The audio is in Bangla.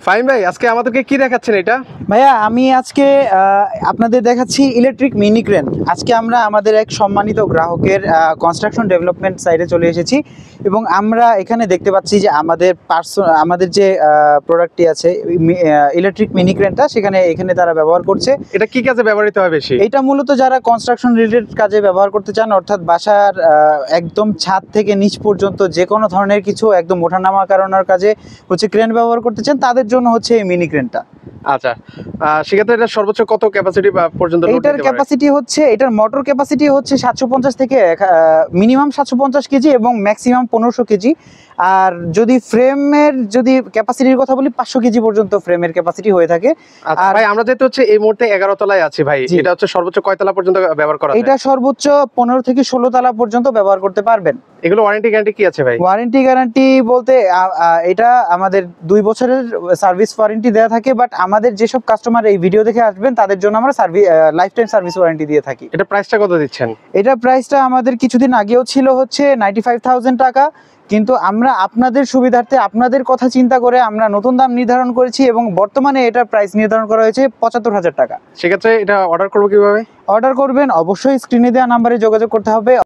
ফাহিম ভাই, আজকে আমাদেরকে কি দেখাচ্ছেন এটা? ভাইয়া আমি আজকে আপনাদের দেখাচ্ছি ইলেকট্রিক মিনি ক্রেন। আজকে আমরা আমাদের এক সম্মানিত গ্রাহকের কনস্ট্রাকশন ডেভেলপমেন্ট সাইটে চলে এসেছি এবং আমরা এখানে দেখতে পাচ্ছি যে আমাদের যে প্রোডাক্টটি আছে ইলেকট্রিক মিনি ক্রেনটা এখানে তারা ব্যবহার করছে। এটা কি কাজে ব্যবহৃত হয় বেশি? এটা মূলত যারা কনস্ট্রাকশন রিলেটেড কাজে ব্যবহার করতে চান, অর্থাৎ বাসার একদম ছাদ থেকে নিচ পর্যন্ত যে কোনো ধরনের কিছু একদম ওঠানামা করানোর কাজে হচ্ছে ক্রেন ব্যবহার করতে চান, তাদের জন্য হচ্ছে এই মিনি ক্রেনটা। আচ্ছা, সেক্ষেত্রে এটা সর্বোচ্চ কত ক্যাপাসিটি পর্যন্ত লোড এটার দিতে পারে? ক্যাপাসিটি হচ্ছে, এটার মোটর ক্যাপাসিটি হচ্ছে 750 থেকে মিনিমাম 750 কেজি এবং ম্যাক্সিমাম 1500 কেজি। আর যদি ফ্রেমের ক্যাপাসিটির কথা বলি, 500 কেজি পর্যন্ত ফ্রেমের ক্যাপাসিটি হয়ে থাকে। আচ্ছা ভাই, আমরা যেহেতু হচ্ছে এই মুহূর্তে 11 তলায় আছি ভাই, এটা হচ্ছে সর্বোচ্চ কয় তলা পর্যন্ত ব্যবহার করা যায়? এটা সর্বোচ্চ 15 থেকে 16 তলা পর্যন্ত ব্যবহার করতে পারবেন। এগুলো ওয়ারেন্টি গ্যারান্টি কি আছে ভাই? ওয়ারেন্টি গ্যারান্টি বলতে এটা আমাদের 2 বছরের সার্ভিস ওয়ারেন্টি দেওয়া থাকে, বাট আমাদের যেসব কাস্টমার এই ভিডিও দেখে আসবেন তাদের জন্য আমরা লাইফ টাইম সার্ভিস ওয়ারেন্টি দিয়ে থাকি। এটা প্রাইসটা কত দিচ্ছেন? এটা প্রাইসটা আমাদের কিছুদিন আগেও ছিল হচ্ছে 95,000 টাকা, কিন্তু আমরা আপনাদের সুবিধার্থে আপনাদের কথা চিন্তা করে আমরা নতুন দাম নির্ধারণ করেছি এবং বর্তমানে এটার প্রাইস নির্ধারণ করা হয়েছে 75,000 টাকা। সেক্ষেত্রে এটা অর্ডার করবো কিভাবে? অর্ডার করবেন অবশ্যই স্ক্রিনে দেওয়া নাম্বারে যোগাযোগ করতে হবে।